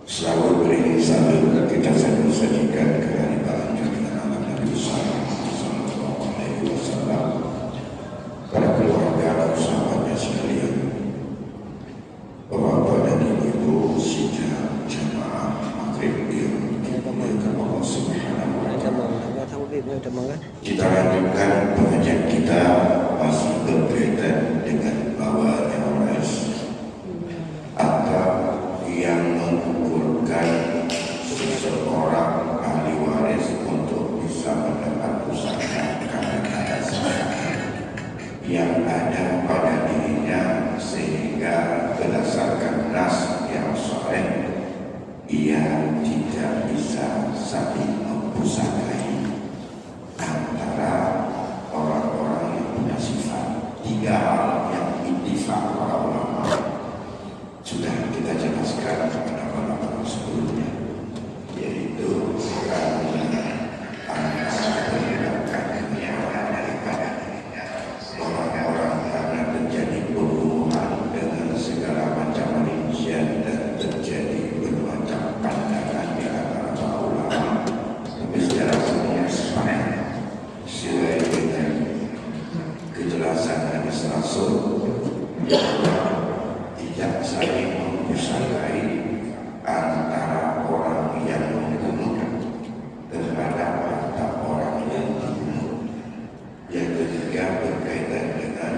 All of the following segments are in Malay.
Selalu beri sambil kita sajikan kehadiran junjungan Nabi Sallallahu Alaihi Wasallam, para keluarga dan sahabatnya sekalian, bapak dan ibu sidang jamaah maghrib yang dimuliakan Allah Subhanahu Wa Taala. Kita lanjutkan pengajian kita masih berkaitan dengan bawa waris atau yang mengukurkan seseorang ahli waris untuk bisa mendapat pusaka karena yang ada pada dirinya, sehingga berdasarkan nas yang sahih ia tidak bisa saling mempusakai antara orang-orang yang punya sifat. Tiga hal yang ittifaq para ulama sudah kita jelaskan pada malam sebelumnya, yaitu karena antara perbudakan yang daripada orang-orang karena terjadi pembunuhan dengan segala macam rincian dan terjadi bermacam pandangan di antara para ulama, tapi secara umum sesuai dengan kejelasan hadis Rasul tidak saling mempusakai antara orang yang membunuh terhadap harta orang yang dibunuh. Yang ketiga berkaitan dengan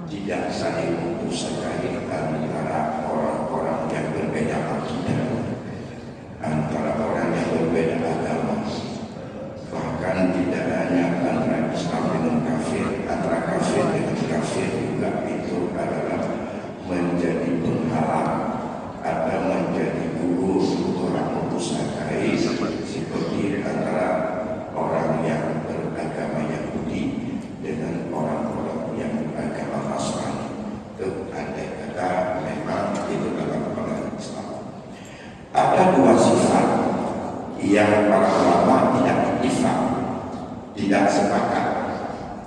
tidak saling mempusakai antara orang-orang yang berbeda akidah, antara orang yang berbeda agama, bahkan tidak hanya antara Islam dengan kafir, antara kafir dengan kafir juga itu adalah menjadi penghalang atau menjadi gugur orang mempusakai, seperti antara orang yang beragama Yahudi dengan orang-orang yang beragama Nasrani. Itu andai kata memang itu dalam pandangan Islam. Ada dua sifat yang para ulama tidak ittifaq, tidak sepakat,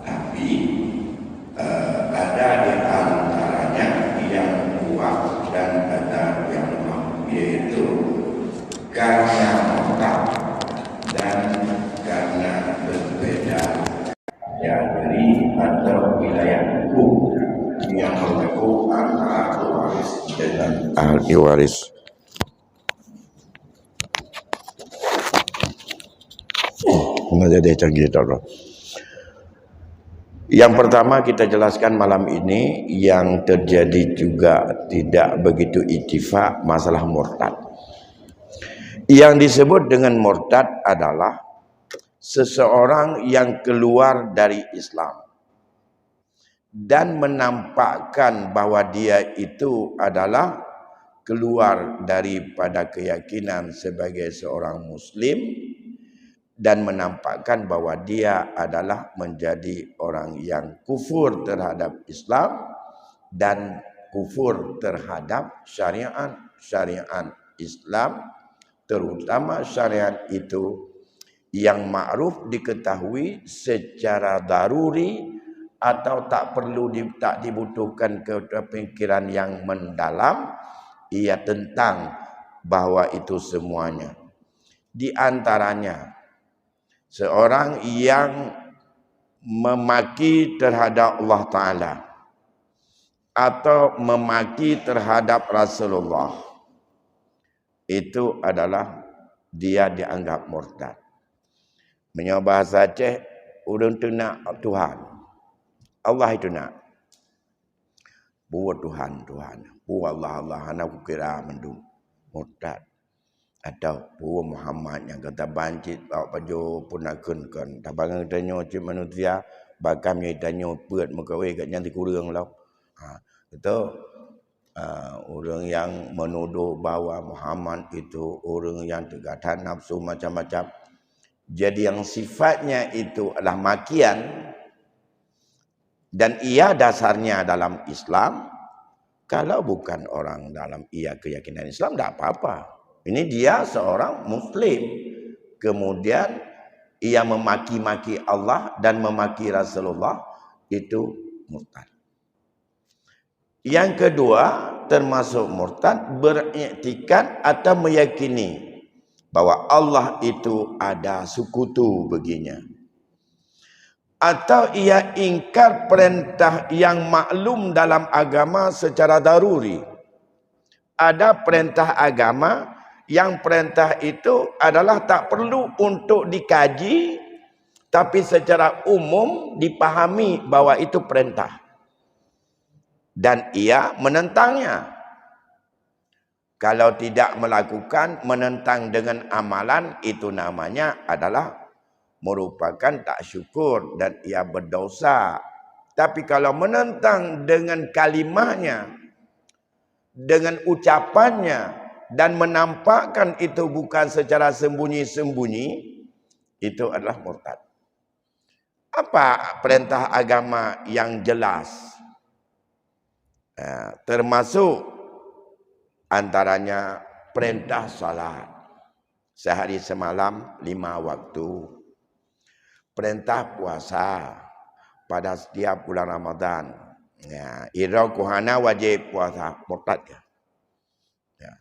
tapi ada di antaranya yang kuat dan ada yang lemah, yaitu karena murtad dan karena berbeda dari atau wilayah hukum yang mengaku antara waris dengan ahli waris. Yang pertama kita jelaskan malam ini, yang terjadi juga tidak begitu ittifaq masalah murtad. Yang disebut dengan murtad adalah seseorang yang keluar dari Islam dan menampakkan bahwa dia itu adalah keluar daripada keyakinan sebagai seorang muslim dan menampakkan bahwa dia adalah menjadi orang yang kufur terhadap Islam dan kufur terhadap syariat Islam, terutama syariat itu yang ma'ruf diketahui secara daruri atau tak dibutuhkan kepikiran yang mendalam, ia tentang bahwa itu semuanya. Di antaranya seorang yang memaki terhadap Allah Ta'ala atau memaki terhadap Rasulullah, itu adalah dia dianggap murtad. Menyoba bahasa Aceh, urang tu nak Tuhan, Allah itu nak. Buat Tuhan, buat Allah, anak kira mendung murtad. Atau buah Muhammad yang kata bancit bawa baju punakun kan tabangan tanya cik manusia bakam yang tanya buat mengkawai kat nyanti kurang lah. Itu orang yang menuduh bahwa Muhammad itu orang yang tergatal nafsu macam-macam. Jadi yang sifatnya itu adalah makian dan ia dasarnya dalam Islam. Kalau bukan orang dalam keyakinan Islam tidak apa-apa. Ini dia seorang muslim. Kemudian ia memaki-maki Allah dan memaki Rasulullah, itu murtad. Yang kedua, termasuk murtad, beriktikad atau meyakini bahwa Allah itu ada sekutu baginya. Atau ia ingkar perintah yang maklum dalam agama secara daruri. Ada perintah agama yang perintah itu adalah tak perlu untuk dikaji, tapi secara umum dipahami bahwa itu perintah. Dan ia menentangnya. Kalau tidak melakukan, menentang dengan amalan, itu namanya adalah merupakan tak syukur dan ia berdosa. Tapi kalau menentang dengan kalimahnya, dengan ucapannya, dan menampakkan itu bukan secara sembunyi-sembunyi, itu adalah murtad. Apa perintah agama yang jelas? Termasuk antaranya perintah salat sehari semalam 5 waktu. Perintah puasa pada setiap bulan Ramadan. Ya, Ira kuhana wajib puasa, murtad ya. Ya.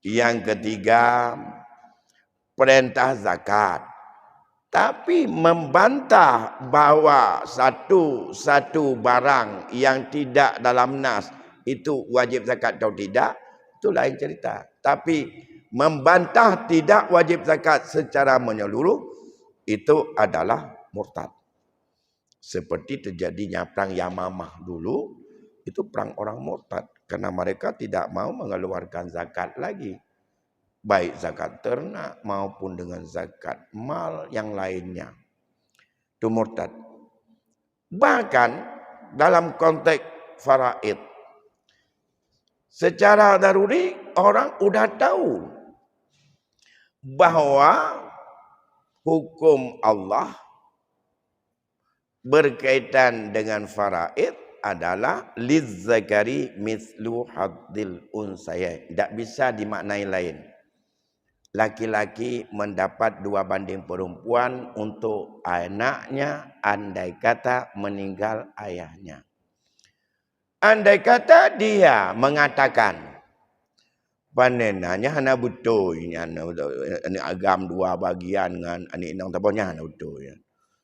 Yang ketiga, perintah zakat. Tapi membantah bahwa satu barang yang tidak dalam nas itu wajib zakat atau tidak, itu lain cerita. Tapi membantah tidak wajib zakat secara menyeluruh, itu adalah murtad. Seperti terjadinya perang Yamamah dulu, itu perang orang murtad. Karena mereka tidak mau mengeluarkan zakat lagi. Baik zakat ternak maupun dengan zakat mal yang lainnya. Itu murtad. Bahkan dalam konteks faraid, secara daruri orang sudah tahu bahwa hukum Allah berkaitan dengan faraid adalah lizzakari mislu haddil unsayain. Tidak bisa dimaknai lain. Laki-laki mendapat 2 banding perempuan untuk anaknya andai kata meninggal ayahnya. Andai kata dia mengatakan panenanya hana betul ini agam 2 bagian dengan anik nang taponya hana betul ya.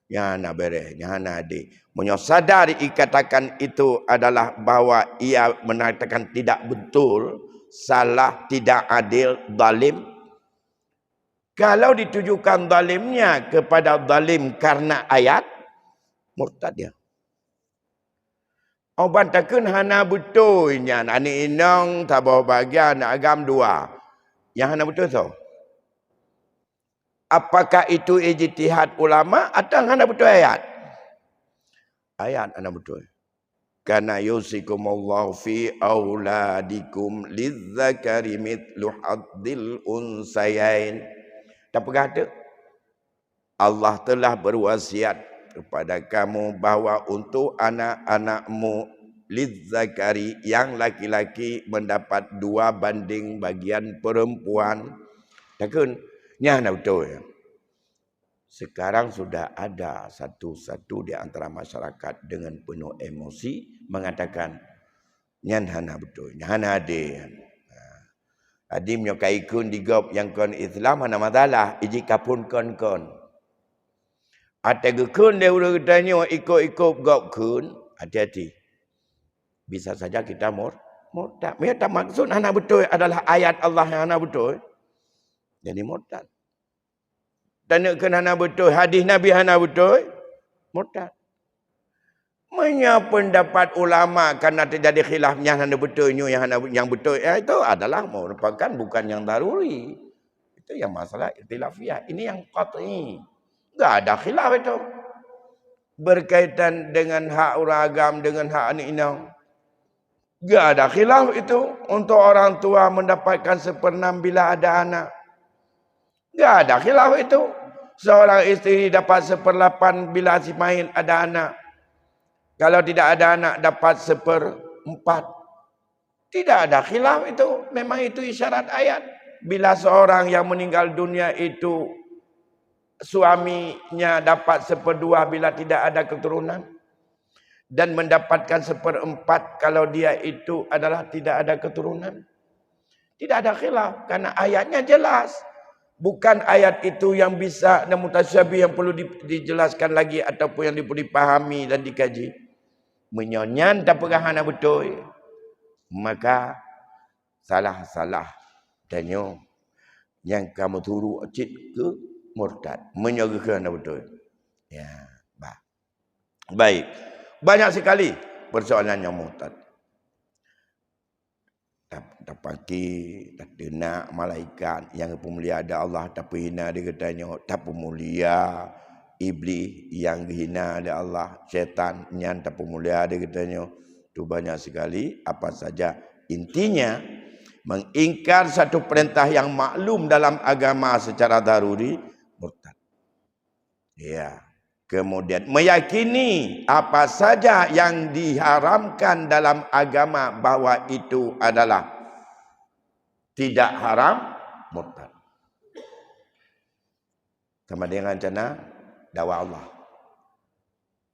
Ya hana beres, ya hana adik. Sadari dikatakan itu adalah bahwa ia mengatakan tidak betul, salah, tidak adil, zalim. Kalau ditujukan zalimnya kepada zalim karena ayat, murtad dia. Oban takun hana betulnya ani inang tabau bagian agam 2. Yang hana betul tu. Apakah itu ijtihad ulama atau hana betul ayat? Ayat hana betul. Kana yusikumullahu fi auladikum lizzakari mithlu haddil unsayain. Tak berkata, Allah telah berwasiat kepada kamu bahwa untuk anak-anakmu lizzakari yang laki-laki mendapat 2 banding bagian perempuan. Takun nya nak betul ya. Sekarang sudah ada satu di antara masyarakat dengan penuh emosi mengatakan nyan hana betul, nyan hana adil. Adi menyokai kun digop yang kon Islam hana masalah, iji kapun kon. Ate kun dia udah tanya ikut gop kun, hati-hati. Bisa saja kita murtad. Mereka maksud hana betul adalah ayat Allah yang hana betul. Jadi murtad. Tanya kan hana betul, hadis Nabi hana betul, murtad. Pendapat ulama karena terjadi khilafnya hana betulnya yang betul itu adalah merupakan bukan yang daruri. Itu yang masalah ikhtilafiyah. Ini yang qat'i. Enggak ada khilaf itu. Berkaitan dengan hak uragam dengan hak anak inang. Enggak ada khilaf itu untuk orang tua mendapatkan 1/6 bila ada anak. Enggak ada khilaf itu. Seorang isteri dapat 1/8 bila si main ada anak. Kalau tidak ada anak dapat 1/4. Tidak ada khilaf itu. Memang itu isyarat ayat. Bila seorang yang meninggal dunia itu suaminya dapat 1/2 bila tidak ada keturunan. dan mendapatkan 1/4 kalau dia itu adalah tidak ada keturunan. Tidak ada khilaf karena ayatnya jelas. Bukan ayat itu yang bisa mutasyabih yang perlu dijelaskan lagi ataupun yang perlu dipahami dan dikaji. Menyonyan tak perahana betul. Maka salah-salah tanya yang kamu turu cik ke murtad. Menyerahkan betul. Ya, baik. Banyak sekali persoalan yang murtad. Tak pakai, tak nak malaikat yang pemulia ada Allah, tak hina dia katanya, tak pemulia iblis yang hina ada Allah, syaitan yang tak pemulia dia katanya. Itu banyak sekali. Apa saja intinya mengingkar satu perintah yang maklum dalam agama secara daruri, murtad. Ya. Kemudian meyakini apa saja yang diharamkan dalam agama bahwa itu adalah tidak haram, murtad. Sama dengan cana dakwah Allah.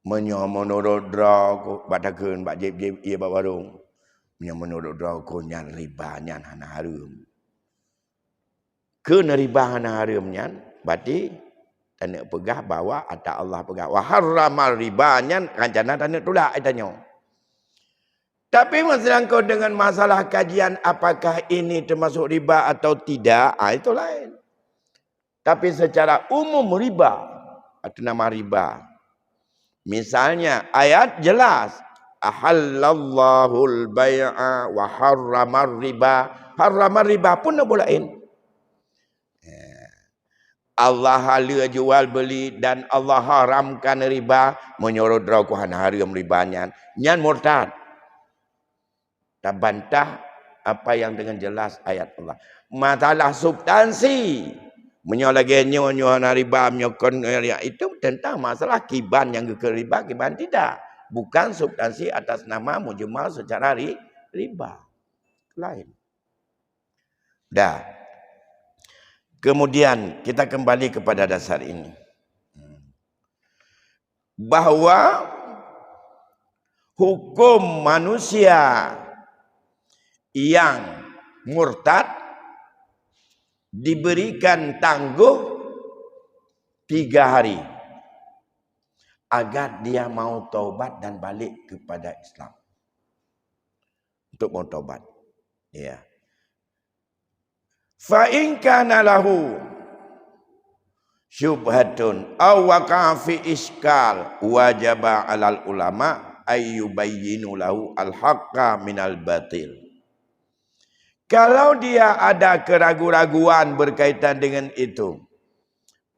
Menurut draw batakeun bak jeb ia bak warung. Menurut draw ko nyan riba nyan hana harum. Keun riba hana harum nyan berarti tak pegah bahawa ada Allah pegah. Wa harramal riba nyan kancana tak tulak itanya. Tapi masalah kau dengan masalah kajian apakah ini termasuk riba atau tidak, itu lain. Tapi secara umum riba atau nama riba. Misalnya ayat jelas, ahallallahul bai'a wa harramar riba. Harramar riba pun tak bolehin. Allah hala jual beli dan Allah haramkan riba, menyuruh draku hana haram ribanya. Nyan murtad. Tak bantah apa yang dengan jelas ayat Allah. Masalah substansi. Menyolagi nyonya hana riba, menyokon itu tentang masalah kiban yang ke riba, kiban tidak. Bukan substansi atas nama mujmal secara riba. Lain. Dah. Kemudian kita kembali kepada dasar ini. Bahawa hukum manusia yang murtad diberikan tangguh 3 hari. Agar dia mau taubat dan balik kepada Islam. Untuk mau taubat. Ya. Fa in kana lahu syubhatun aw waqa'a fi iskal wajaba 'alal ulama ayyubayyinu lahu al-haqqa minal batil. Kalau dia ada keraguan-raguan berkaitan dengan itu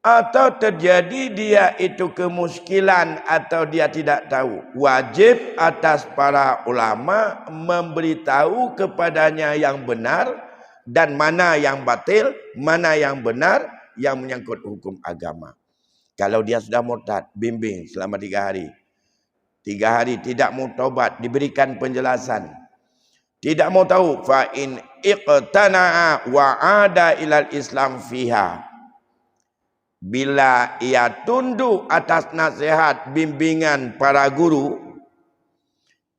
atau terjadi dia itu kemuskilan atau dia tidak tahu, wajib atas para ulama memberitahu kepadanya yang benar dan mana yang batil, mana yang benar yang menyangkut hukum agama. Kalau dia sudah murtad, bimbing selama 3 hari. 3 hari tidak mau taubat, diberikan penjelasan. Tidak mau tahu, fa in iqtana'a wa ada ilal Islam fiha. Bila ia tunduk atas nasihat bimbingan para guru,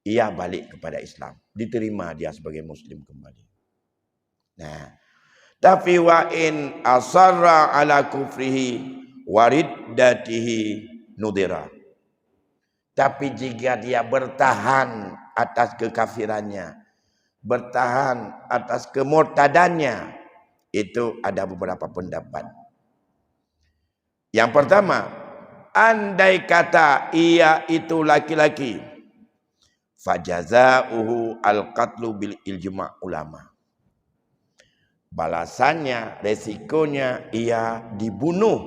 ia balik kepada Islam. Diterima dia sebagai muslim kembali. Nah, tapi wa in asarra ala kufrihi wariddatihi nudira. Tapi jika dia bertahan atas kekafirannya, bertahan atas kemurtadannya, itu ada beberapa pendapat. Yang pertama, andai kata ia itu laki-laki, fajazauhu al-qatlu bil ijma' ulama. Balasannya, resikonya ia dibunuh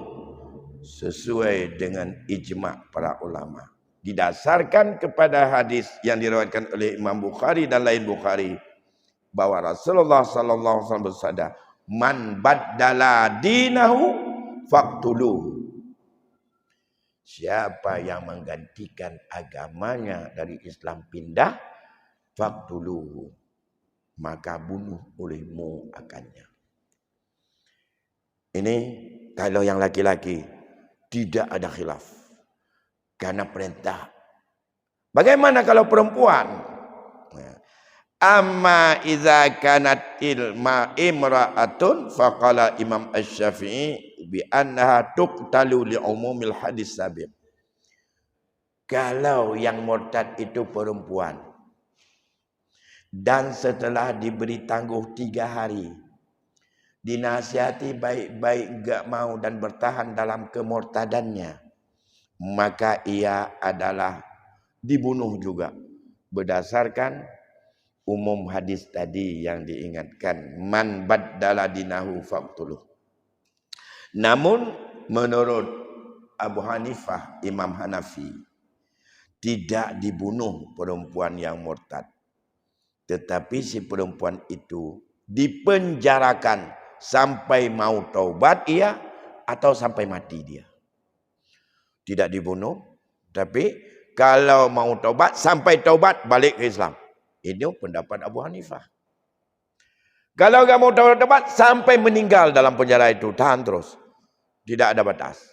sesuai dengan ijma' para ulama. Didasarkan kepada hadis yang diriwayatkan oleh Imam Bukhari dan lain Bukhari bahwa Rasulullah sallallahu alaihi wasallam bersabda, "Man baddala dinahu faqtuluhu." Siapa yang menggantikan agamanya dari Islam pindah, faqtuluhu, maka bunuh olehmu akannya. Ini kalau yang laki-laki tidak ada khilaf. Karena perintah Bagaimana kalau perempuan? Amma idza kanatil ma imra'atun faqala Imam Asy-Syafi'i bi annaha tuqtalu li umumil hadis sabiq. Kalau yang murtad itu perempuan dan setelah diberi tangguh 3 hari dinasihati baik-baik enggak mau dan bertahan dalam kemurtadannya, maka ia adalah dibunuh juga berdasarkan umum hadis tadi yang diingatkan, man baddala dinahu faqtuluh. Namun menurut Abu Hanifah, Imam Hanafi, tidak dibunuh perempuan yang murtad, tetapi si perempuan itu dipenjarakan sampai mau taubat ia atau sampai mati dia. Tidak dibunuh, tapi kalau mau taubat sampai taubat balik ke Islam. Ini pendapat Abu Hanifah. Kalau enggak mau taubat sampai meninggal dalam penjara itu, tahan terus. Tidak ada batas.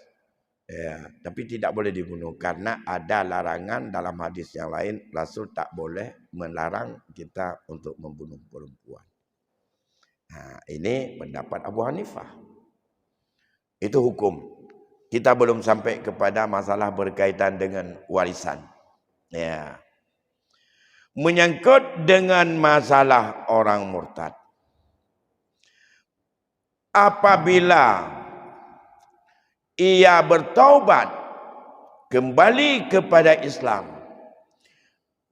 Ya, tapi tidak boleh dibunuh karena ada larangan dalam hadis yang lain, Rasul tak boleh melarang kita untuk membunuh perempuan. Nah, ini pendapat Abu Hanifah. Itu hukum. Kita belum sampai kepada masalah berkaitan dengan warisan. Ya. Menyangkut dengan masalah orang murtad. Apabila ia bertaubat kembali kepada Islam,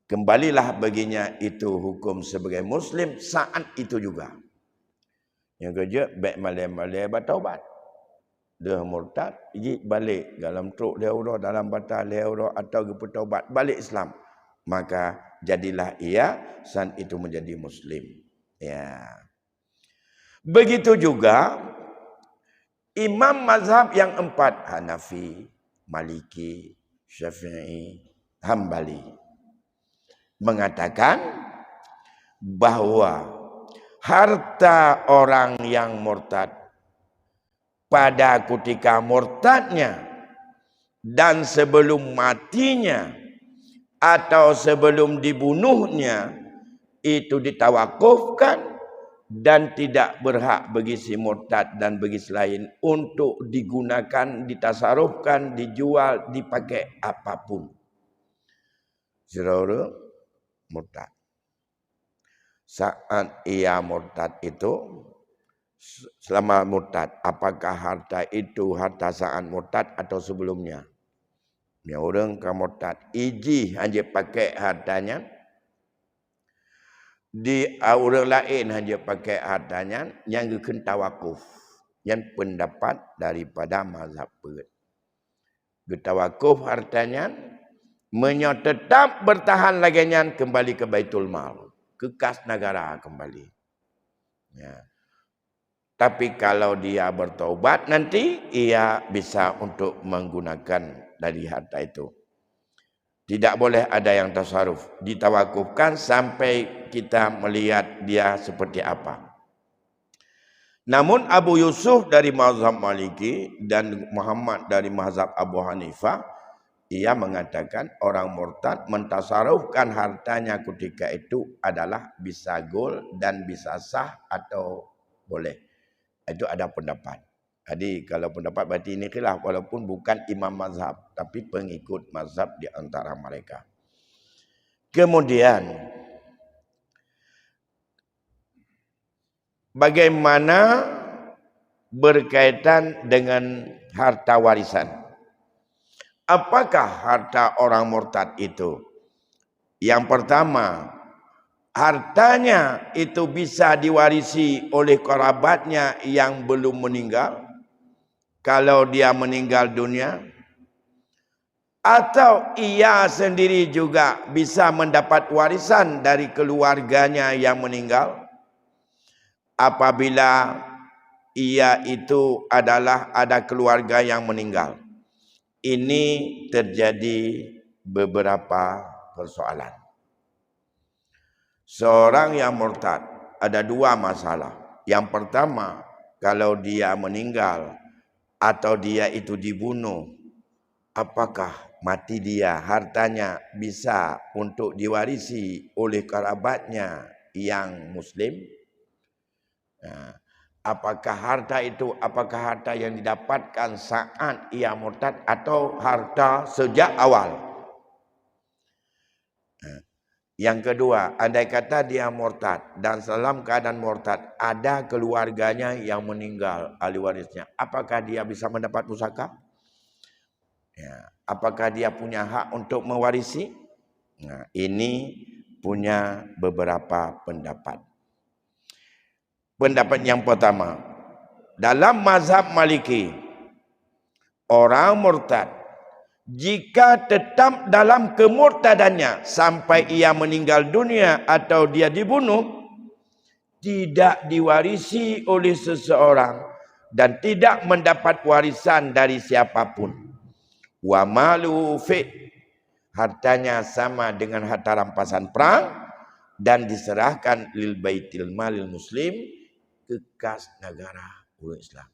kembalilah baginya itu hukum sebagai Muslim saat itu juga. Yang kerja baik malai-malai bertaubat. Dia murtad, pergi balik dalam truk dia urut, dalam batal dia urut atau bertaubat balik Islam, maka jadilah ia saat itu menjadi Muslim. Ya. Begitu juga imam mazhab yang 4, Hanafi, Maliki, Syafi'i, Hambali, mengatakan bahwa harta orang yang murtad pada ketika murtadnya dan sebelum matinya atau sebelum dibunuhnya itu ditawakufkan dan tidak berhak bagi si murtad dan bagi selain untuk digunakan, ditasarufkan, dijual, dipakai apapun. Saudara murtad. Saat ia murtad itu, selama murtad, apakah harta itu harta saat murtad atau sebelumnya? Ya orang ke murtad, iji hanya pakai hartanya, di orang lain hanya pakai hartanya, yang kena tawakuf, yang pendapat daripada mazhab perit. Tawakuf hartanya, tetap bertahan lagi kembali ke Baitul Mal, ke kas negara kembali. Ya. Tapi kalau dia bertaubat nanti ia bisa untuk menggunakan dari harta itu. Tidak boleh ada yang tasaruf, ditawakufkan sampai kita melihat dia seperti apa. Namun Abu Yusuf dari mazhab Maliki dan Muhammad dari mazhab Abu Hanifah, ia mengatakan orang murtad mentasarufkan hartanya ketika itu adalah bisa gol dan bisa sah atau boleh. Itu ada pendapat. Jadi kalau pendapat berarti ini khilaf walaupun bukan imam mazhab tapi pengikut mazhab di antara mereka. Kemudian bagaimana berkaitan dengan harta warisan? Apakah harta orang murtad itu? Yang pertama, hartanya itu bisa diwarisi oleh kerabatnya yang belum meninggal kalau dia meninggal dunia, atau ia sendiri juga bisa mendapat warisan dari keluarganya yang meninggal apabila ia itu adalah ada keluarga yang meninggal. Ini terjadi beberapa persoalan. Seorang yang murtad ada 2 masalah. Yang pertama, kalau dia meninggal atau dia itu dibunuh apakah mati dia, hartanya bisa untuk diwarisi oleh kerabatnya yang Muslim? Apakah harta itu, apakah harta yang didapatkan saat ia murtad atau harta sejak awal? Yang kedua, andai kata dia murtad dan dalam keadaan murtad ada keluarganya yang meninggal, ahli warisnya, apakah dia bisa mendapat pusaka? Ya, apakah dia punya hak untuk mewarisi? Nah, ini punya beberapa pendapat. Pendapat yang pertama, dalam mazhab Maliki, orang murtad jika tetap dalam kemurtadannya sampai ia meninggal dunia atau dia dibunuh, tidak diwarisi oleh seseorang dan tidak mendapat warisan dari siapapun. Wa malu fi, hartanya sama dengan harta rampasan perang dan diserahkan lil baitil malil muslim, ke kas negara orang Islam.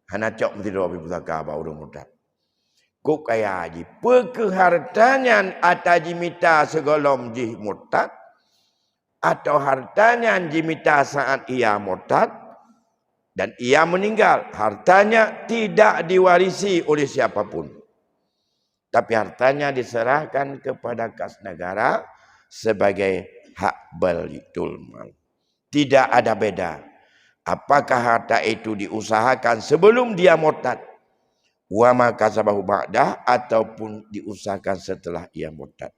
Hana cok mesti doa pusaka ba orang murtad. Kok kaya haji pekehartanya ataji mita segolom jih murtad atau hartanya jimita saat ia murtad dan ia meninggal, hartanya tidak diwarisi oleh siapapun. Tapi hartanya diserahkan kepada kas negara sebagai hak baitul mal. Tidak ada beda. Apakah harta itu diusahakan sebelum dia murtad, wa ma kasabahu ba'dah, ataupun diusahakan setelah ia murtad.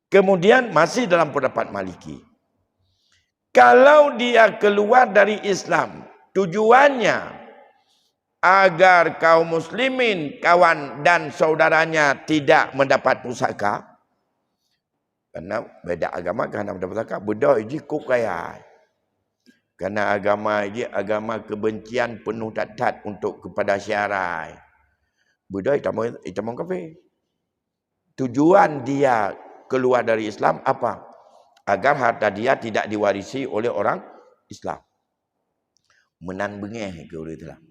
Kemudian masih dalam pendapat Maliki, kalau dia keluar dari Islam, tujuannya agar kaum muslimin, kawan dan saudaranya tidak mendapat pusaka. Karena beda agama kan mendapat pusaka, beda ini kok kaya. Karena agama ini agama kebencian penuh tat untuk kepada syiarai. Beda itu mau kafir. Tujuan dia keluar dari Islam apa? Agar harta dia tidak diwarisi oleh orang Islam. Menan bengeh ke oleh Islam.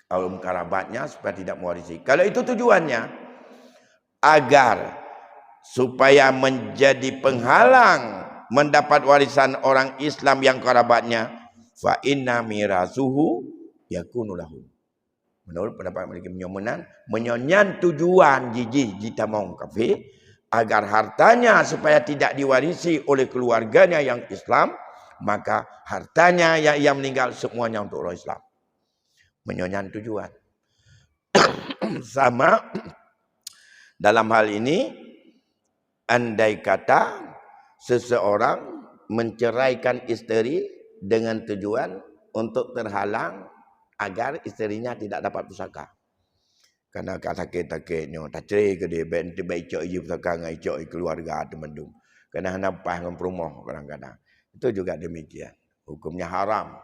Kaum kerabatnya supaya tidak mewarisi. Kalau itu tujuannya agar supaya menjadi penghalang mendapat warisan orang Islam yang kerabatnya, fa inna mirasuhu yakunu lahu. Menurut pendapat mereka menyonyan tujuan jiji jita mau kafir agar hartanya supaya tidak diwarisi oleh keluarganya yang Islam, maka hartanya yang ia meninggal semuanya untuk orang Islam. Menyonyan tujuan. Sama dalam hal ini, andai kata seseorang menceraikan isteri dengan tujuan untuk terhalang agar isterinya tidak dapat pusaka. Karena kata kita tak cerai ke dia, benti baik cok je pusaka ngai cok keluarga temendung. Karena nampak dengan perumah kadang-kadang. Itu juga demikian. Hukumnya haram.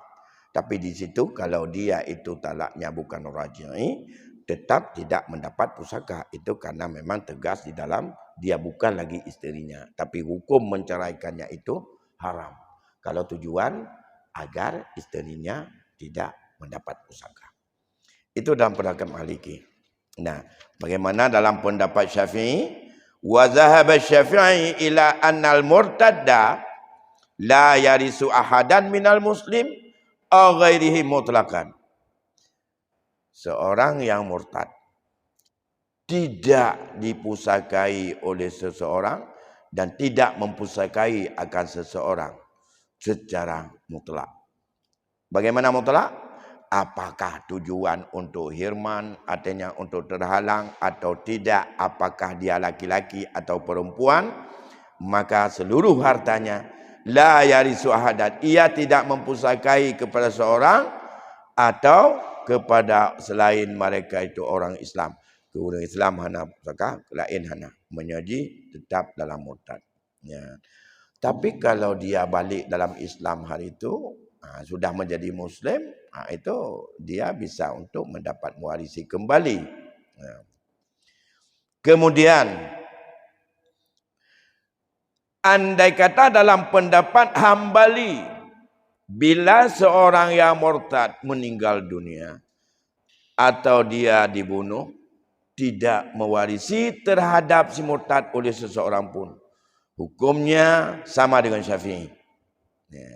Tapi di situ kalau dia itu talaknya bukan raj'i, tetap tidak mendapat pusaka. Itu karena memang tegas di dalam dia bukan lagi isterinya. Tapi hukum menceraikannya itu haram. Kalau tujuan agar isterinya tidak mendapat pusaka. Itu dalam pendapat Maliki. Nah, bagaimana dalam pendapat Syafi'i? Wa zahaba Syafi'i ila annal murtadda la yarisu ahadan minal muslim aw ghairihi mutlaqan. Seorang yang murtad tidak dipusakai oleh seseorang dan tidak mempusakai akan seseorang secara mutlak. Bagaimana mutlak? Apakah tujuan untuk hirman, artinya untuk terhalang atau tidak, apakah dia laki-laki atau perempuan, maka seluruh hartanya la yarisu ahadan, ia tidak mempusakai kepada seorang atau kepada selain mereka itu orang Islam. Orang Islam hana pusaka, lain hana, menyaji tetap dalam murtad. Ya. Tapi kalau dia balik dalam Islam hari itu, sudah menjadi Muslim, itu dia bisa untuk mendapat mewarisi kembali. Kemudian, andai kata dalam pendapat Hambali, bila seorang yang murtad meninggal dunia atau dia dibunuh, tidak mewarisi terhadap si murtad oleh seseorang pun. Hukumnya sama dengan Syafi'i. Ya.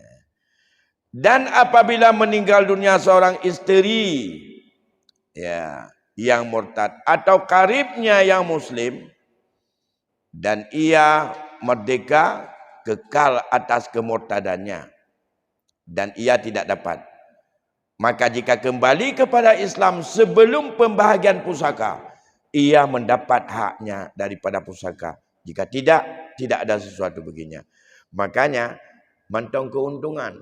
Dan apabila meninggal dunia seorang istri ya, yang murtad atau karibnya yang muslim dan ia merdeka kekal atas kemurtadannya dan ia tidak dapat, maka jika kembali kepada Islam sebelum pembahagian pusaka, ia mendapat haknya daripada pusaka. Jika tidak, tidak ada sesuatu baginya. Makanya mantong keuntungan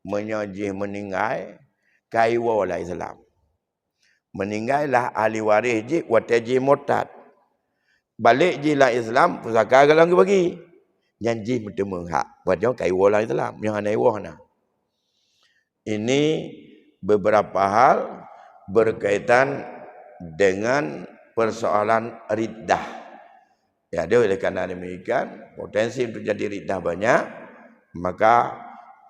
menyajih meninggal kaiwa lah Islam. Meninggallah ahli waris je wataji murtad. Balik je lah Islam pusaka galang bagi. Janji bertemu hak. Wajah kaiwa lah Islam. Yang anai wahna. Ini beberapa hal berkaitan dengan persoalan riddah. Ya, dia oleh kerana demikian potensi untuk jadi riddah banyak, maka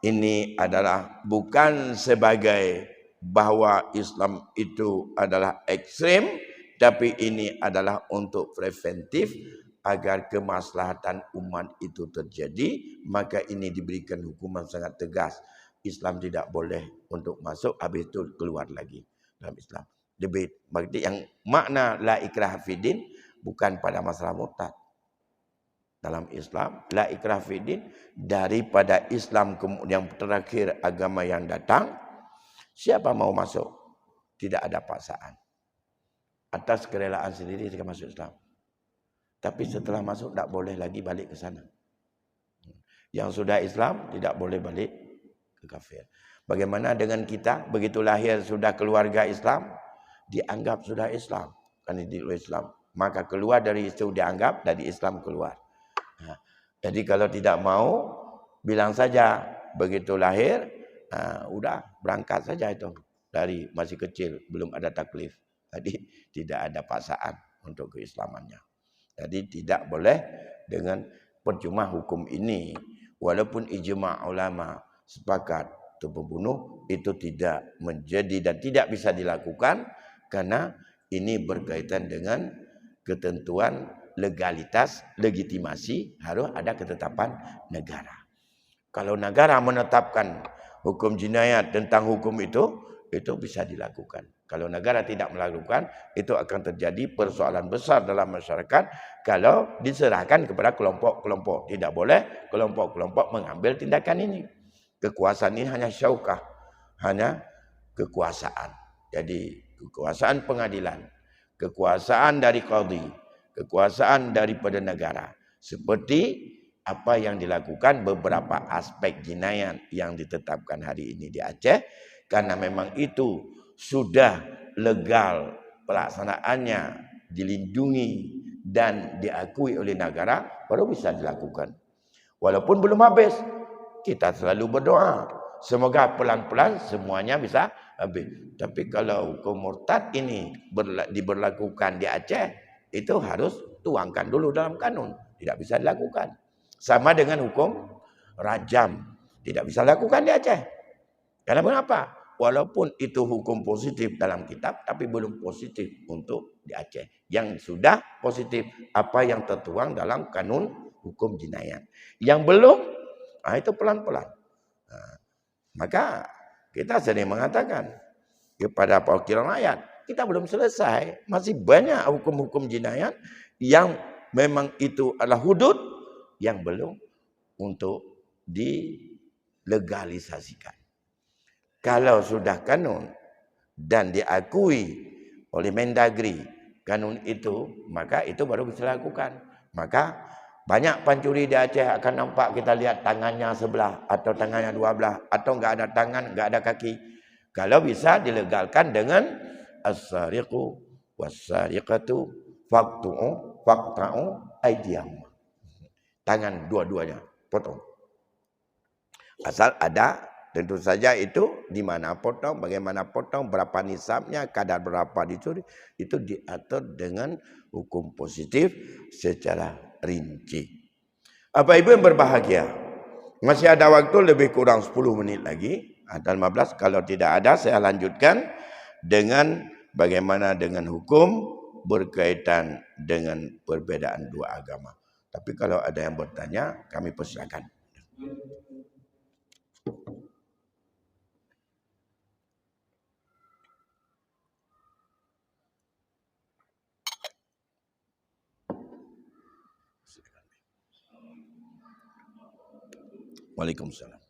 ini adalah bukan sebagai bahawa Islam itu adalah ekstrem, tapi ini adalah untuk preventif agar kemaslahatan umat itu terjadi, maka ini diberikan hukuman sangat tegas. Islam tidak boleh untuk masuk habis itu keluar lagi dalam Islam. Berarti yang makna la ikrah fiddin bukan pada masalah murtad. Dalam Islam, la ikrah fiddin daripada Islam yang terakhir agama yang datang, siapa mau masuk tidak ada paksaan. Atas kerelaan sendiri dia masuk Islam. Tapi setelah masuk tak boleh lagi balik ke sana. Yang sudah Islam tidak boleh balik ke kafir. Bagaimana dengan kita? Begitu lahir sudah keluarga Islam, dianggap sudah Islam. Kan di Islam. Maka keluar dari itu dianggap dari Islam keluar. Nah, jadi kalau tidak mau, bilang saja begitu lahir, udah berangkat saja itu. Dari masih kecil, belum ada taklif. Jadi tidak ada paksaan untuk keislamannya. Jadi tidak boleh dengan percuma hukum ini. Walaupun ijma' ulama sepakat untuk pembunuh, itu tidak menjadi dan tidak bisa dilakukan karena ini berkaitan dengan ketentuan legalitas, legitimasi, harus ada ketetapan negara. Kalau negara menetapkan hukum jinayat tentang hukum itu bisa dilakukan. Kalau negara tidak melakukan, itu akan terjadi persoalan besar dalam masyarakat kalau diserahkan kepada kelompok-kelompok. Tidak boleh kelompok-kelompok mengambil tindakan ini. Kekuasaan ini hanya syaukah, hanya kekuasaan. Jadi kekuasaan pengadilan, kekuasaan dari qadhi, kekuasaan daripada negara. Seperti apa yang dilakukan beberapa aspek jinayat yang ditetapkan hari ini di Aceh, karena memang itu sudah legal pelaksanaannya, dilindungi dan diakui oleh negara, baru bisa dilakukan. Walaupun belum habis, kita selalu berdoa semoga pelan-pelan semuanya bisa habis. Tapi kalau hukum murtad ini diberlakukan di Aceh, itu harus tuangkan dulu dalam kanun, tidak bisa dilakukan. Sama dengan hukum rajam, tidak bisa dilakukan di Aceh. Karena mengapa? Walaupun itu hukum positif dalam kitab, tapi belum positif untuk di Aceh. Yang sudah positif apa yang tertuang dalam kanun hukum jinayat. Yang belum, itu pelan-pelan. Maka kita sering mengatakan kepada perwakilan rakyat, kita belum selesai. Masih banyak hukum-hukum jinayat yang memang itu adalah hudud yang belum untuk dilegalisasikan. Kalau sudah kanun dan diakui oleh Mendagri kanun itu, maka itu baru bisa dilakukan. Maka banyak pencuri di Aceh akan nampak kita lihat tangannya sebelah atau tangannya dua belah atau enggak ada tangan, enggak ada kaki. Kalau bisa dilegalkan dengan as-sariqu was-sariqatu faqta'u aydiyahum. Tangan dua-duanya potong. Asal ada. Tentu saja itu di mana potong, bagaimana potong, berapa nisabnya, kadar berapa dicuri, itu diatur dengan hukum positif secara rinci. Bapak Ibu yang berbahagia, masih ada waktu lebih kurang 10 menit lagi, atau 15, kalau tidak ada saya lanjutkan dengan bagaimana dengan hukum berkaitan dengan perbedaan dua agama. Tapi kalau ada yang bertanya, kami persilakan. Waalaikumsalam.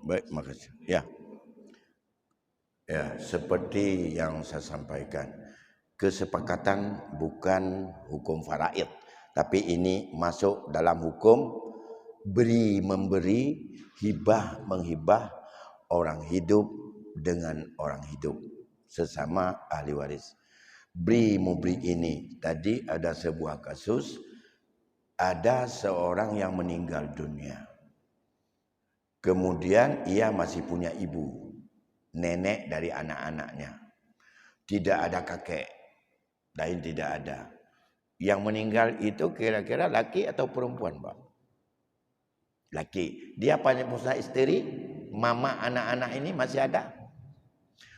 Baik, makasih. Ya, seperti yang saya sampaikan, kesepakatan bukan hukum faraid, tapi ini masuk dalam hukum beri memberi, hibah menghibah, orang hidup dengan orang hidup sesama ahli waris. Beri memberi ini tadi ada sebuah kasus, ada seorang yang meninggal dunia. Kemudian ia masih punya ibu, nenek dari anak-anaknya. Tidak ada kakek, lain tidak ada. Yang meninggal itu kira-kira laki atau perempuan, Pak? Laki. Dia punya istri, mama anak-anak ini masih ada.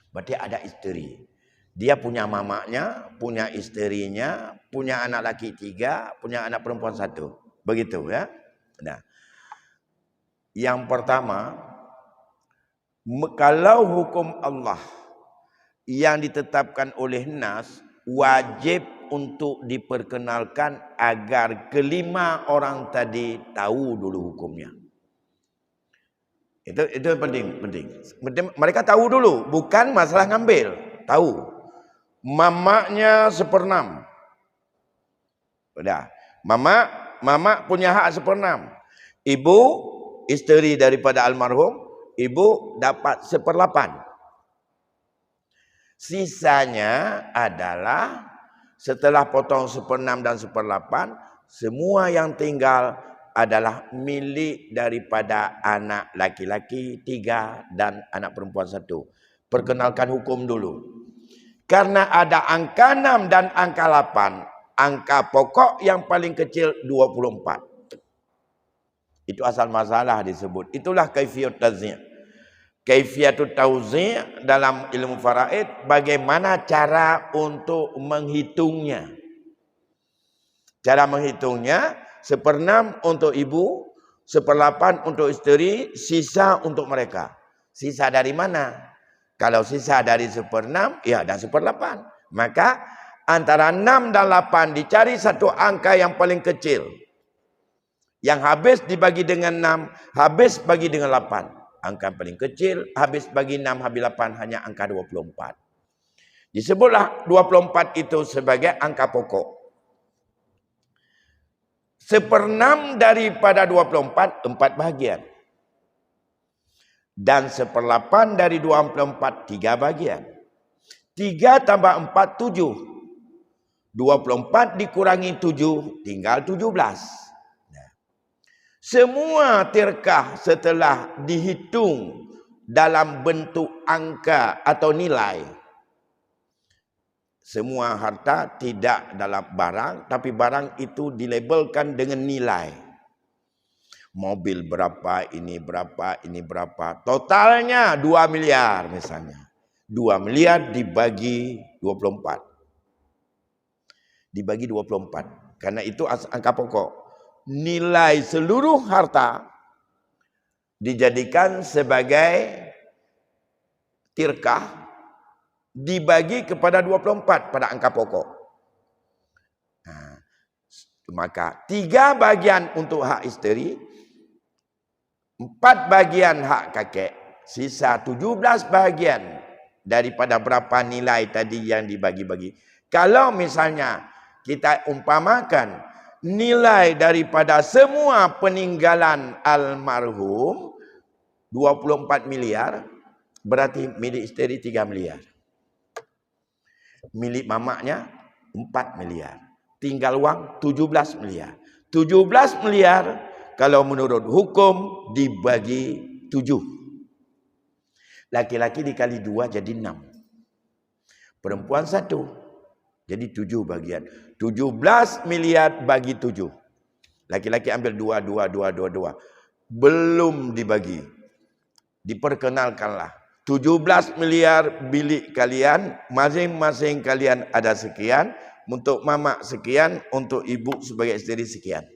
Berarti ada istri. Dia punya mamanya, punya istrinya, punya anak laki 3, punya anak perempuan 1. Begitu ya. Nah, yang pertama, kalau hukum Allah yang ditetapkan oleh Nas wajib untuk diperkenalkan agar kelima orang tadi tahu dulu hukumnya. Itu penting. Mereka tahu dulu, bukan masalah ngambil, tahu. Mamanya 1/6. Udah. Mama punya hak 1/6. Ibu, istri daripada almarhum, ibu dapat 1/8. Sisanya adalah setelah potong 1/6 dan 1/8, semua yang tinggal adalah milik daripada anak laki-laki 3 dan anak perempuan 1. Perkenalkan hukum dulu. Karena ada angka 6 dan angka 8, angka pokok yang paling kecil 24. Itu asal masalah disebut. Itulah kaifiyat tazih'. Kaifiyatut tauzi' dalam ilmu faraid, bagaimana cara untuk menghitungnya. Cara menghitungnya 1/6 untuk ibu, 1/8 untuk istri, sisa untuk mereka. Sisa dari mana? Kalau sisa dari 1/6, ya dan 1/8. Maka antara 6 dan 8 dicari satu angka yang paling kecil. Yang habis dibagi dengan 6, habis bagi dengan 8. Angka paling kecil, habis bagi 6, habis 8, hanya angka 24. Disebutlah 24 itu sebagai angka pokok. 1/6 daripada 24, 4 bahagian. Dan 1/8 dari 24, 3 bahagian. 3 tambah 4, 7. 24 dikurangi 7, tinggal 17. Semua tirkah setelah dihitung dalam bentuk angka atau nilai. Semua harta tidak dalam barang, tapi barang itu dilabelkan dengan nilai. Mobil berapa, ini berapa, ini berapa. Totalnya 2 miliar misalnya. 2 miliar dibagi 24. Dibagi 24. Karena itu angka pokok. Nilai seluruh harta dijadikan sebagai tirkah dibagi kepada 24 pada angka pokok. Nah, maka 3 bagian untuk hak istri, 4 bagian hak kakek, sisa 17 bagian daripada berapa nilai tadi yang dibagi-bagi. Kalau misalnya kita umpamakan nilai daripada semua peninggalan almarhum 24 miliar, berarti milik istri 3 miliar. Milik mamaknya 4 miliar. Tinggal wang 17 miliar. 17 miliar kalau menurut hukum dibagi 7. Laki-laki dikali 2 jadi 6. Perempuan 1. Jadi 7 bagian. 17 miliar bagi 7. Laki-laki ambil 2. Belum dibagi. Diperkenalkanlah. 17 miliar bilik kalian, masing-masing kalian ada sekian, untuk mamak sekian, untuk ibu sebagai istri sekian.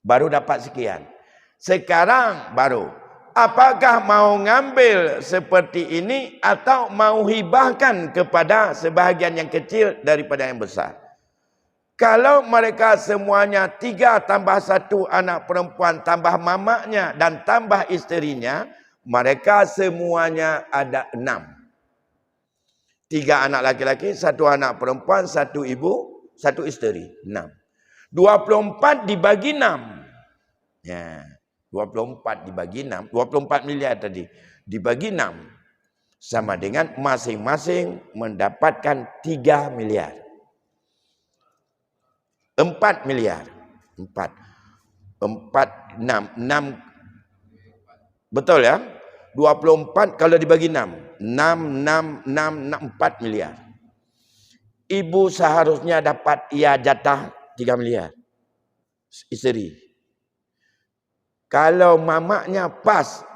Baru dapat sekian. Sekarang baru, apakah mau ngambil seperti ini atau mau hibahkan kepada sebahagian yang kecil daripada yang besar? Kalau mereka semuanya 3 tambah 1 anak perempuan tambah mamaknya dan tambah isterinya, mereka semuanya ada 6. 3 anak laki-laki, 1 anak perempuan, 1 ibu, 1 isteri. 6. 24 dibagi 6. Ya, 24 dibagi 6. 24 miliar tadi. Dibagi 6. Sama dengan masing-masing mendapatkan 3 miliar. 4 miliar. 4. 6. Betul ya? 24 kalau dibagi 6. 4 miliar. Ibu seharusnya dapat jatah 3 miliar. Isteri. Kalau mamaknya pas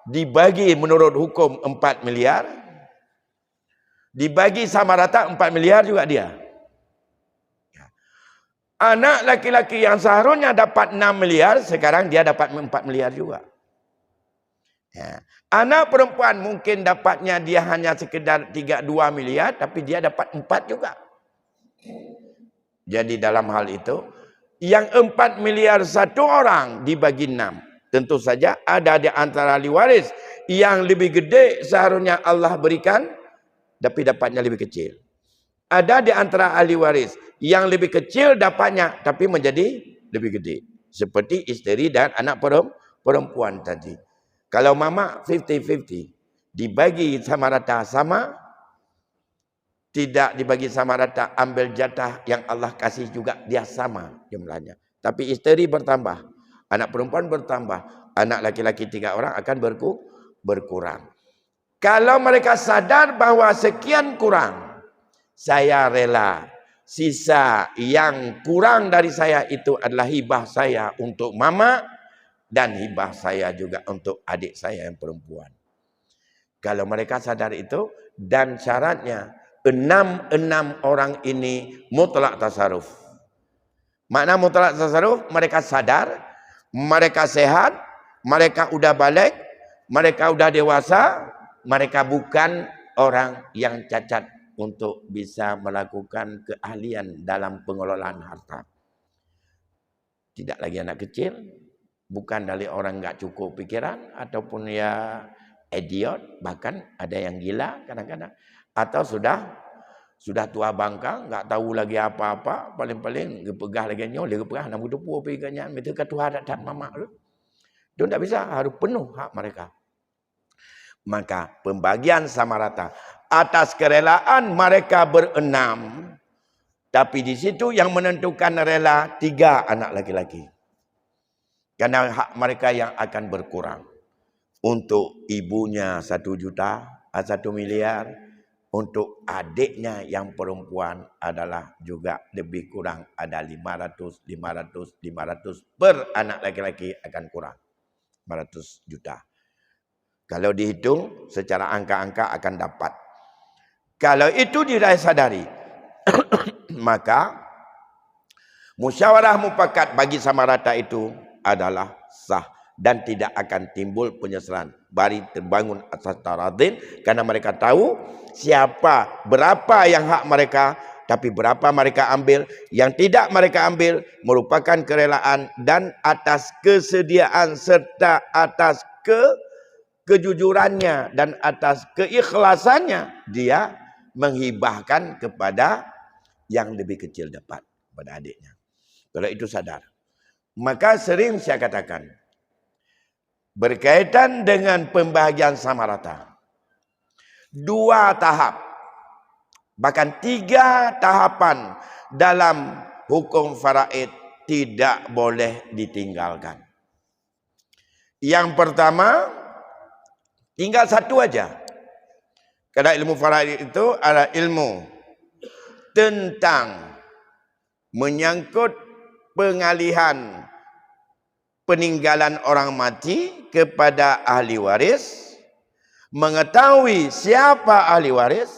dibagi menurut hukum 4 miliar. Dibagi sama rata 4 miliar juga dia. Anak laki-laki yang seharusnya dapat 6 miliar, sekarang dia dapat 4 miliar juga. Ya. Anak perempuan mungkin dapatnya dia hanya sekedar 2 miliar, tapi dia dapat 4 juga. Jadi dalam hal itu, yang 4 miliar 1 orang dibagi 6. Tentu saja ada di antara ahli waris yang lebih gede seharusnya Allah berikan, tapi dapatnya lebih kecil. Ada di antara ahli waris yang lebih kecil dapatnya, tapi menjadi lebih gede. Seperti isteri dan anak perempuan tadi. Kalau mama 50-50, dibagi sama rata sama, tidak dibagi sama rata, ambil jatah yang Allah kasih juga, dia sama jumlahnya. Tapi isteri bertambah, anak perempuan bertambah, anak laki-laki 3 orang akan berkurang. Kalau mereka sadar bahwa sekian kurang, saya rela. Sisa yang kurang dari saya itu adalah hibah saya untuk mama dan hibah saya juga untuk adik saya yang perempuan. Kalau mereka sadar itu, dan syaratnya 6 orang ini mutlak tasarruf. Makna mutlak tasarruf, mereka sadar, mereka sehat, mereka udah balik, mereka udah dewasa, mereka bukan orang yang cacat untuk bisa melakukan keahlian dalam pengelolaan harta. Tidak lagi anak kecil, bukan dari orang nggak cukup pikiran, ataupun ya idiot, bahkan ada yang gila kadang-kadang, atau sudah tua bangka, nggak tahu lagi apa-apa, paling-paling gepegah lagi nyol, dia gepegah 60 pegahnya, itu ke Tuhan dan mama lu. Itu tidak bisa, harus penuh hak mereka. Maka pembagian sama rata. Atas kerelaan mereka berenam, tapi di situ yang menentukan rela 3 anak laki-laki. Karena hak mereka yang akan berkurang. Untuk ibunya 1 juta, 1 miliar. Untuk adiknya yang perempuan adalah juga lebih kurang. Ada 500 per anak laki-laki akan kurang. 500 juta. Kalau dihitung secara angka-angka akan dapat. Kalau itu disadari, maka musyawarah mufakat bagi sama rata itu adalah sah dan tidak akan timbul penyesalan. Bari terbangun atas taradin, karena mereka tahu siapa, berapa yang hak mereka, tapi berapa mereka ambil, yang tidak mereka ambil merupakan kerelaan dan atas kesediaan serta atas kejujurannya dan atas keikhlasannya dia menghibahkan kepada yang lebih kecil dapat, pada adiknya. Kalau itu sadar. Maka sering saya katakan, berkaitan dengan pembagian sama rata, 2 tahap. Bahkan 3 tahapan dalam hukum faraid tidak boleh ditinggalkan. Yang pertama, tinggal satu aja. Karena ilmu faraid itu adalah ilmu tentang menyangkut pengalihan peninggalan orang mati kepada ahli waris, mengetahui siapa ahli waris,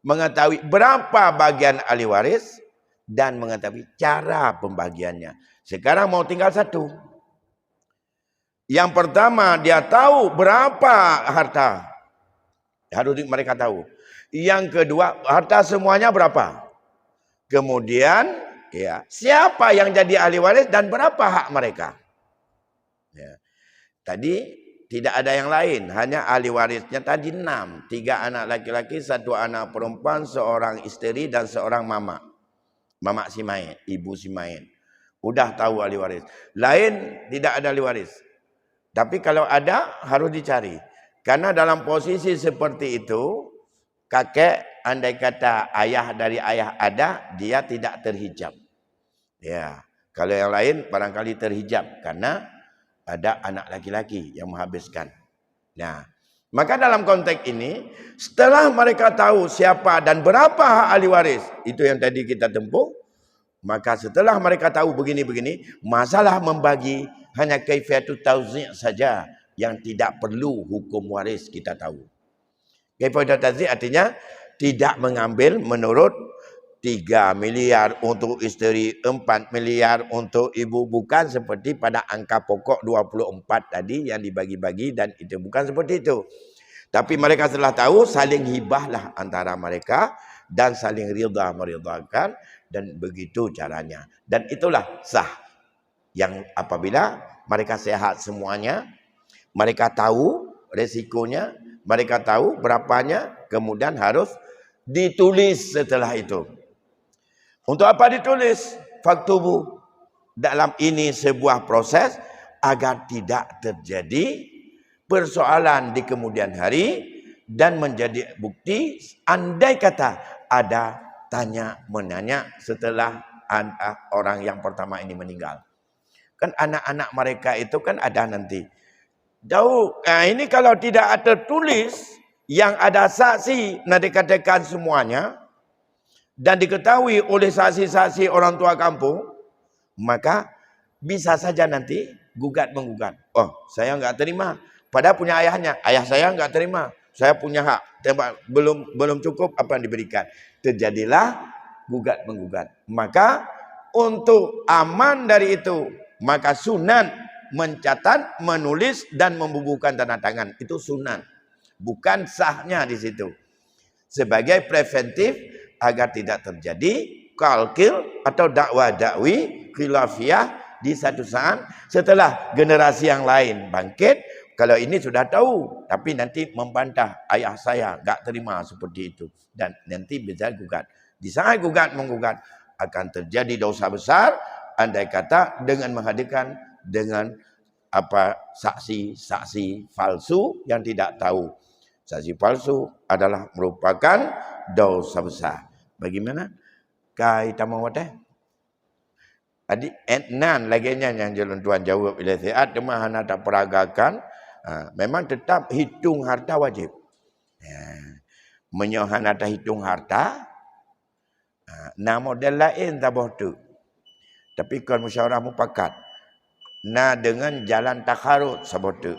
mengetahui berapa bagian ahli waris, dan mengetahui cara pembagiannya. Sekarang mau tinggal satu. Yang pertama, dia tahu berapa harta. Harus mereka tahu. Yang kedua, harta semuanya berapa. Kemudian, ya, siapa yang jadi ahli waris dan berapa hak mereka. Ya. Tadi tidak ada yang lain, hanya ahli warisnya tadi 6. 3 anak laki-laki, 1 anak perempuan, seorang istri dan seorang mama. Mama si Main, ibu si Main. Udah tahu ahli waris. Lain tidak ada ahli waris. Tapi kalau ada harus dicari. Karena dalam posisi seperti itu, kakek andai kata ayah dari ayah ada, dia tidak terhijab. Ya, kalau yang lain barangkali terhijab karena ada anak laki-laki yang menghabiskan. Nah, maka dalam konteks ini, setelah mereka tahu siapa dan berapa hak ahli waris, itu yang tadi kita tempuh, maka setelah mereka tahu begini-begini, masalah membagi hanya kaifiatut tauzi' saja yang tidak perlu hukum waris kita tahu. Kaifiatut tauzi' artinya tidak mengambil menurut 3 miliar untuk isteri, 4 miliar untuk ibu. Bukan seperti pada angka pokok 24 tadi yang dibagi-bagi, dan itu bukan seperti itu. Tapi mereka setelah tahu, saling hibahlah antara mereka dan saling ridha meridhakan, dan begitu caranya. Dan itulah sah. Yang apabila mereka sehat semuanya, mereka tahu resikonya, mereka tahu berapanya, kemudian harus ditulis setelah itu. Untuk apa ditulis? Faktubu. Dalam ini sebuah proses agar tidak terjadi persoalan di kemudian hari dan menjadi bukti andai kata ada tanya menanya setelah orang yang pertama ini meninggal. Kan anak-anak mereka itu kan ada nanti. Jauh. Nah, ini kalau tidak ada tulis yang ada saksi, nah dikatakan semuanya, dan diketahui oleh saksi-saksi orang tua kampung, maka bisa saja nanti gugat-menggugat. Oh, saya enggak terima. Padahal punya ayahnya. Ayah saya enggak terima. Saya punya hak. Belum cukup apa yang diberikan. Terjadilah gugat-menggugat. Maka untuk aman dari itu, maka sunan mencatat, menulis dan membubuhkan tanda tangan. Itu sunan. Bukan sahnya di situ. Sebagai preventif agar tidak terjadi kalkil atau dakwah-dakwi khilafiyah di satu saat setelah generasi yang lain bangkit. Kalau ini sudah tahu, tapi nanti membantah, ayah saya enggak terima seperti itu, dan nanti bisa gugat. Di saat gugat-menggugat akan terjadi dosa besar andai kata dengan menghadirkan dengan saksi-saksi palsu yang tidak tahu. Saksi palsu adalah merupakan dosa besar. Bagaimana? Kita mau teh? Adi etnan laginya yang jalan tuan jawab bila siat cuma hana tak peragakan. Memang tetap hitung harta wajib. Menyohan ada hitung harta. Nah model lain tak boleh tu. Tapi kalau musyawarah mufakat, nah dengan jalan takharut sabotu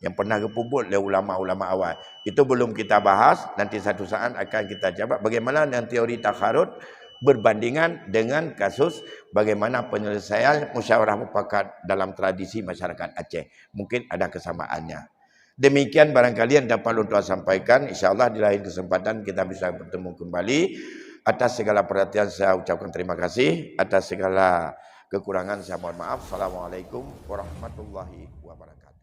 yang pernah kepubut oleh ulama-ulama awal. Itu belum kita bahas, nanti satu saat akan kita jawab bagaimana dengan teori takharut berbandingan dengan kasus bagaimana penyelesaian musyawarah mufakat dalam tradisi masyarakat Aceh. Mungkin ada kesamaannya. Demikian barangkali yang dapat untuk sampaikan. InsyaAllah di lain kesempatan kita bisa bertemu kembali. Atas segala perhatian saya ucapkan terima kasih. Atas segala kekurangan saya mohon maaf. Assalamualaikum warahmatullahi wabarakatuh.